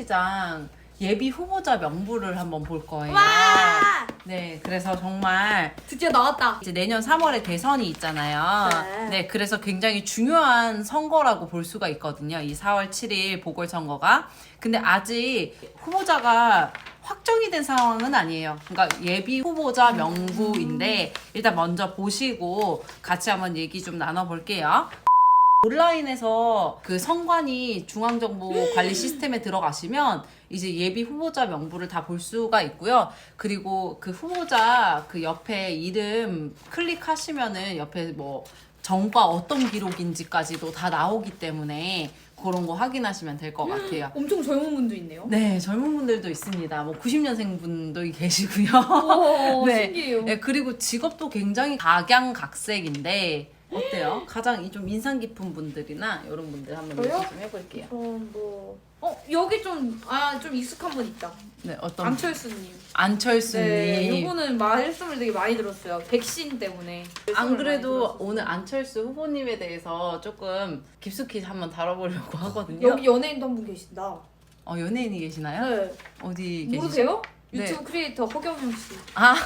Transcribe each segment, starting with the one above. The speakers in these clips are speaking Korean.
서울시장 예비 후보자 명부를 한번 볼 거예요. 와! 네, 그래서 정말 드디어 나왔다. 이제 내년 3월에 대선이 있잖아요. 네, 그래서 굉장히 중요한 선거라고 볼 수가 있거든요. 이 4월 7일 보궐선거가. 근데 아직 후보자가 확정이 된 상황은 아니에요. 그러니까 예비 후보자 명부인데 일단 먼저 보시고 같이 한번 얘기 좀 나눠볼게요. 온라인에서 그 선관위 중앙정보 관리 시스템에 들어가시면 이제 예비 후보자 명부를 다 볼 수가 있고요. 그리고 그 후보자 그 옆에 이름 클릭하시면은 옆에 뭐 정과 어떤 기록인지까지도 다 나오기 때문에 그런 거 확인하시면 될 것 같아요. 엄청 젊은 분도 있네요. 네, 젊은 분들도 있습니다. 뭐 90년생 분도 계시고요. 오, 네. 신기해요. 네, 그리고 직업도 굉장히 각양각색인데 어때요? 가장 좀 인상 깊은 분들이나 이런 분들 한번 저요? 얘기 좀 해볼게요. 여기 좀 익숙한 분 있다. 네, 어떤 안철수님. 안철수님. 네, 이거는 말씀을 되게 많이 들었어요. 백신 때문에. 안 그래도 오늘 안철수 후보님에 대해서 조금 깊숙이 한번 다뤄보려고 하거든요. 여기 연예인도 한 분 계신다. 연예인이 계시나요? 네. 어디 계시죠? 모르세요? 네. 유튜브 크리에이터 허경영 씨. 아,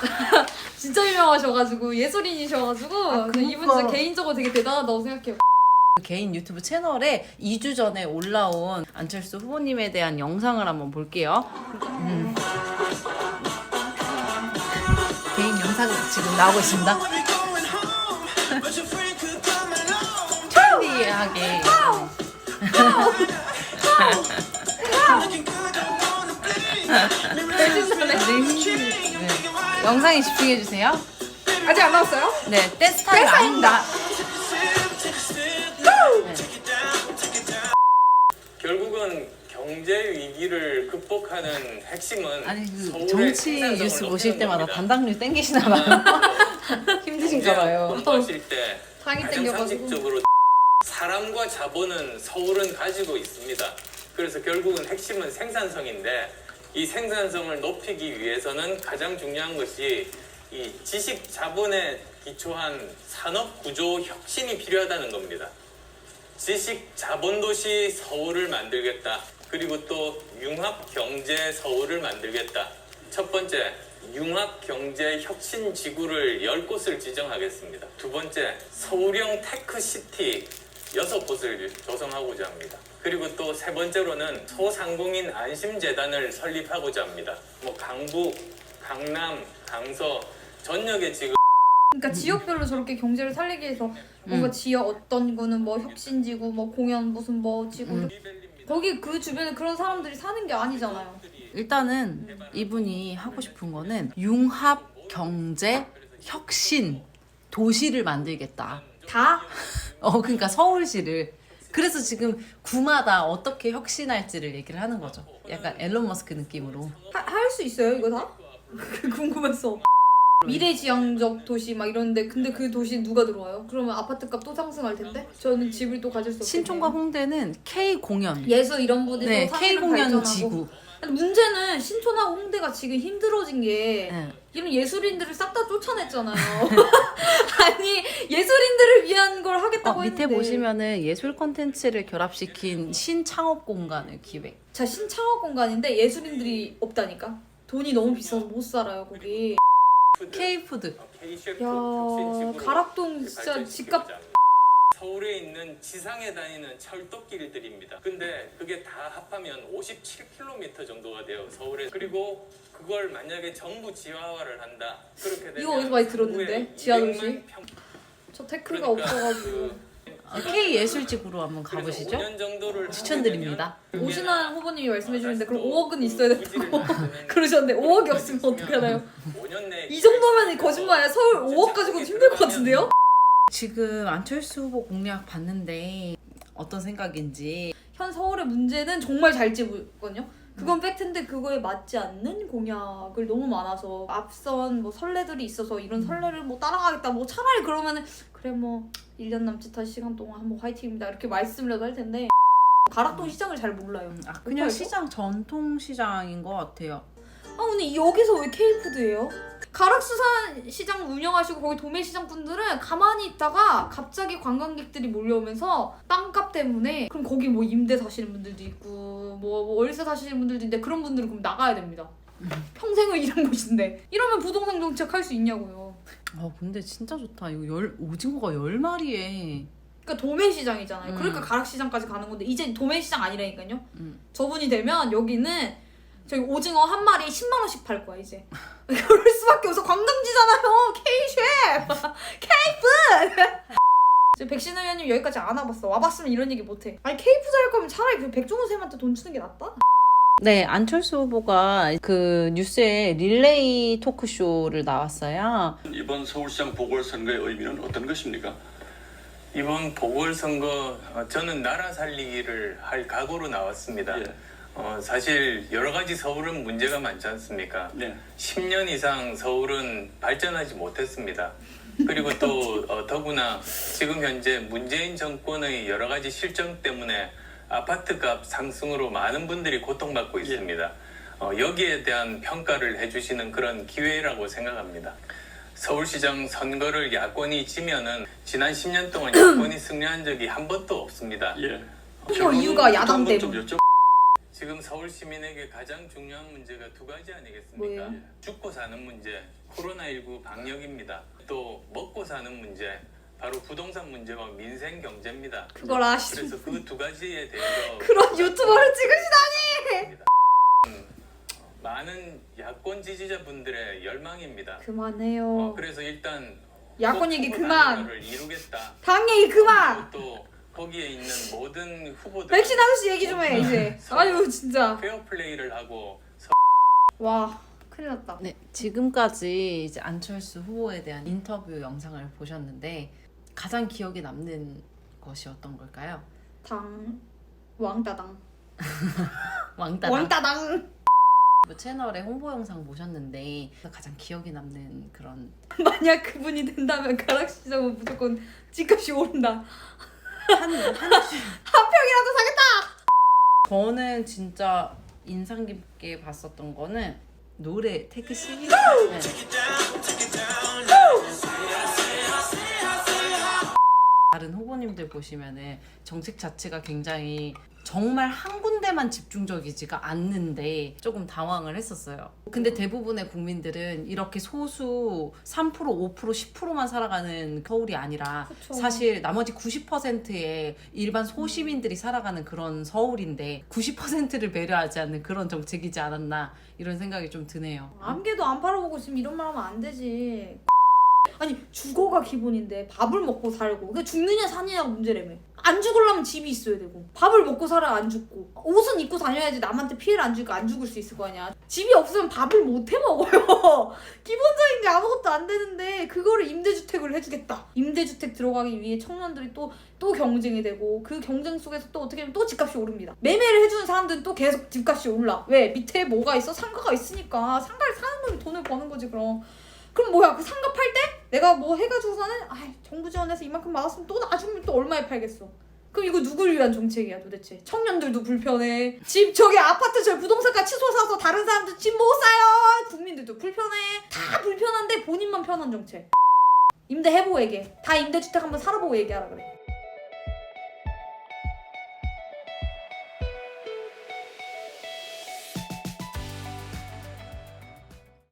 진짜 유명하셔가지고 예술인이셔가지고 이분 진짜 개인적으로 되게 대단하다고 생각해요. 개인 유튜브 채널에 2주 전에 올라온 안철수 후보님에 대한 영상을 한번 볼게요. 개인 영상 지금 나오고 있습니다. 트렌디하게. 네. 영상에 집중해주세요. 아직 안 나왔어요? 네, 댄스 타임 아닙니다. 결국은 경제 위기를 극복하는 핵심은 아니 그 서울의 정치 생산성을 뉴스 높이는 보실 때마다 겁니다. 단당류 땡기시나 봐요. 힘드신가 봐요. 공부하실 때 당이 가장 땡겨가지고. 상식적으로 사람과 자본은 서울은 가지고 있습니다. 그래서 결국은 핵심은 생산성인데 이 생산성을 높이기 위해서는 가장 중요한 것이 이 지식 자본에 기초한 산업 구조 혁신이 필요하다는 겁니다. 지식 자본 도시 서울을 만들겠다. 그리고 또 융합 경제 서울을 만들겠다. 첫 번째, 융합 경제 혁신 지구를 10곳을 지정하겠습니다. 두 번째, 서울형 테크시티 6곳을 조성하고자 합니다. 그리고 또 세 번째로는 소상공인 안심재단을 설립하고자 합니다. 뭐 강북, 강남, 강서 전역에 지금 그러니까 지역별로 저렇게 경제를 살리기 위해서 뭔가 지역 어떤 거는 뭐 혁신지구 뭐 공연 무슨 뭐 지구 거기 그 주변에 그런 사람들이 사는 게 아니잖아요. 일단은 이분이 하고 싶은 거는 융합 경제 혁신 도시를 만들겠다. 다? 그러니까 서울시를. 그래서 지금 구마다 어떻게 혁신할지를 얘기를 하는 거죠. 약간 앨런 머스크 느낌으로. 할 수 있어요 이거 다? 궁금했어. 미래지향적 도시 막 이런데 근데 그 도시 누가 들어와요? 그러면 아파트값 또 상승할 텐데? 저는 집을 또 가질 수 없겠네요. 신촌과 홍대는 K 공연. 예술 이런 분들이 네, 또 K 사실은 공연 발전하고. 지구. 근데 문제는 신촌하고 홍대가 지금 힘들어진 게 네. 이런 예술인들을 싹 다 쫓아냈잖아요. 아니 예술인들을 위한 걸 하겠다고 밑에 했는데 보시면은 예술 콘텐츠를 결합시킨 신창업 공간을 기획. 자 신창업 공간인데 예술인들이 없다니까. 돈이 너무 비싸서 못 살아요 거기. K푸드. K셰프 야 혁신 지구로 가락동 진짜 발전시키고자 집값 합니다. 서울에 있는 지상에 다니는 철도길들입니다. 근데 그게 다 합하면 57km 정도가 돼요. 서울에. 그리고 그걸 만약에 전부 지하화를 한다. 그렇게 되면 이거 어디서 많이 들었는데? 서울에 지하도시? 200만 평- 저 태클가 그러니까 없어가지고 K 예술지구로 한번 그래서 가보시죠. 5년 정도를 추천드립니다. 하게 되면 오신환 후보님이 말씀해주는데 그럼 5억은 있어야 부지를 된다고 만드는 그러셨는데 5억이 없으면 어떡하나요? 5년 내에 이 정도면 거짓말이야. 서울 5억 가지고도 힘들 것 같은데요? 지금 안철수 후보 공약 봤는데 어떤 생각인지. 현 서울의 문제는 정말 잘 찝거든요. 그건 팩트인데 그거에 맞지 않는 공약을 너무 많아서 앞선 뭐 선례들이 있어서 이런 선례를 뭐 따라가겠다 뭐 차라리 그러면은 그래 뭐 1년 남짓한 시간 동안 한번 화이팅입니다 이렇게 말씀이라도 할 텐데 가락동 시장을 잘 몰라요. 그냥 오빠 이거? 시장 전통 시장인 것 같아요. 아 근데 여기서 왜 K푸드예요? 가락수산 시장 운영하시고 거기 도매시장 분들은 가만히 있다가 갑자기 관광객들이 몰려오면서 땅값 때문에 그럼 거기 뭐 임대 사시는 분들도 있고 뭐 월세 사시는 분들도 있는데 그런 분들은 그럼 나가야 됩니다. 평생을 일한 곳인데 이러면 부동산 정책 할 수 있냐고요. 근데 진짜 좋다. 이거 오징어가 10마리에. 그러니까 도매시장이잖아요. 그러니까 가락시장까지 가는 건데 이제 도매시장 아니라니까요. 저분이 되면 여기는 저기 오징어 한 마리에 10만 원씩 팔 거야 이제. 그럴 수밖에 없어. 관광지잖아요. K-쉐프, K-푸드. 백신 의원님 여기까지 안 와봤어. 와봤으면 이런 얘기 못해. 아니 K-푸드 할 거면 차라리 그 백종원 쌤한테 돈 주는 게 낫다. 네, 안철수 후보가 그 뉴스에 릴레이 토크쇼를 나왔어요. 이번 서울시장 보궐선거의 의미는 어떤 것입니까? 이번 보궐선거 저는 나라 살리기를 할 각오로 나왔습니다. 예. 사실 여러 가지 서울은 문제가 많지 않습니까? 네. 10년 이상 서울은 발전하지 못했습니다. 그리고 또 더구나 지금 현재 문재인 정권의 여러 가지 실정 때문에 아파트값 상승으로 많은 분들이 고통받고 있습니다. 여기에 대한 평가를 해주시는 그런 기회라고 생각합니다. 서울시장 선거를 야권이 지면은 지난 10년 동안 야권이 승리한 적이 한 번도 없습니다. 예. 이유가 야당 좀 때문에. 지금 서울 시민에게 가장 중요한 문제가 두 가지 아니겠습니까? 뭐예요? 죽고 사는 문제, 코로나19 방역입니다. 또 먹고 사는 문제, 바로 부동산 문제와 민생 경제입니다. 그걸 아시죠? 그래서 그 두 가지에 대해서 그런 유튜버를 찍으시다니. 많은 야권 지지자분들의 열망입니다. 그만해요. 그래서 일단 야권 얘기 그만. 를 이루겠다. 당 얘기 그만. 그리고 또 거기에 있는 모든 후보들 백신 아저씨 얘기 좀 해 이제. 아유 진짜. 페어 플레이를 하고 와 큰일 났다. 네, 지금까지 이제 안철수 후보에 대한 인터뷰 영상을 보셨는데 가장 기억에 남는 것이 어떤 걸까요? 당 왕따당. 왕따당. 왕따당. 채널에 홍보 영상 보셨는데 가장 기억에 남는 그런 만약 그분이 된다면 가락시장은 무조건 집값이 오른다. 한 한 평이라도 사겠다. 저는 진짜 인상 깊게 봤었던 거는 노래 택시. 네. 다른 후보님들 보시면은 정책 자체가 굉장히 정말 한 군데만 집중적이지가 않는데 조금 당황을 했었어요. 근데 대부분의 국민들은 이렇게 소수 3%, 5%, 10%만 살아가는 서울이 아니라 그쵸. 사실 나머지 90%의 일반 소시민들이 살아가는 그런 서울인데 90%를 배려하지 않는 그런 정책이지 않았나 이런 생각이 좀 드네요. 아무개도 안 팔아보고 지금 이런 말 하면 안 되지. 아니 주거가 기본인데 밥을 먹고 살고 그게 죽느냐 사느냐가 문제라며. 안 죽으려면 집이 있어야 되고 밥을 먹고 살아야 안 죽고 옷은 입고 다녀야지 남한테 피해를 안 주니까 안 죽을 수 있을 거 아니야. 집이 없으면 밥을 못 해먹어요. 기본적인 게 아무것도 안 되는데 그거를 임대주택을 해주겠다. 임대주택 들어가기 위해 청년들이 또 경쟁이 되고 그 경쟁 속에서 또 어떻게 보면 또 집값이 오릅니다. 매매를 해주는 사람들은 또 계속 집값이 올라. 왜? 밑에 뭐가 있어? 상가가 있으니까 상가를 사는 놈이 돈을 버는 거지 그럼. 그럼 뭐야 그 상가 팔 때 내가 뭐 해가지고서는 정부 지원해서 이만큼 받았으면 또 나중에 또 얼마에 팔겠어. 그럼 이거 누굴 위한 정책이야 도대체. 청년들도 불편해. 집 저기 아파트 저 부동산가 취소 사서 다른 사람들 집 못 사요. 국민들도 불편해. 다 불편한데 본인만 편한 정책. 임대 해보고 얘기해. 다 임대주택 한번 살아보고 얘기하라 그래.